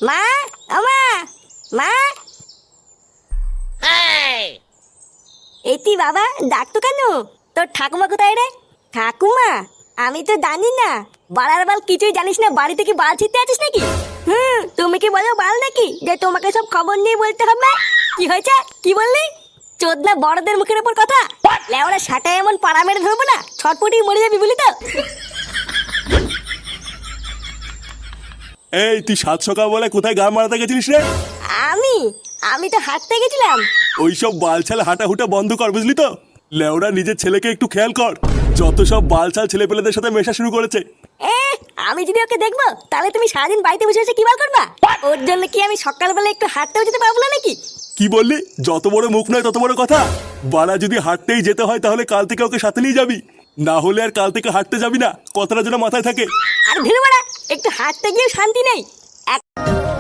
মা, আমা, মা। এতি বাবা, ডাকতো কেন? তোর ঠাকুমা কোথায় রে? ঠাকুমা? আমি তো জানি না। বাড়ার বাল কিছুই জানিস না, বাড়িতে কি বাল ছিটতে আছিস নাকি? তুমি কি বলো বাল নাকি যে তোমাকে সব খবর নিয়ে বলতে হবে? কি হয়েছে, কি বললি? চোদনা বড়দের মুখের উপর কথা। লেওরা সাটায় এমন পাড়া মেরে ধরবো না, ছটপটি মরে যাবি বলি তো। এই তুই সাত সকাল বলে কোথায় গা মারাতে গেছিলিস রে? আমি আমি তো হাঁটতে গেছিলাম। ওইসব বালছাল হাঁটাহুটা বন্ধ কর, বুঝলি তো? লেওরা নিজের ছেলেকে একটু খেয়াল কর। যত সব বালছাল ছেলেপেলেদের সাথে মেশা শুরু করেছে। এ, আমি যদি ওকে দেখবো তাহলে তুমি সারাদিন বাড়িতে বসে বসে কি বাল করবা? ওর জন্য কি আমি সকালবেলা একটু হাঁটতেও যেতে পারবো না নাকি? কি বললি? যত বড় মুখ নয় তত বড় কথা। বাড়া যদি হাঁটতেই যেতে হয় তাহলে কাল থেকে ওকে সাথে নিয়ে যাবি, না হলে আর কাল থেকে হাঁটতে যাবি না। কথাটা যেন মাথায় থাকে। আর ভিড় বাড়া, একটু হাঁটতে গিয়েও শান্তি নেই।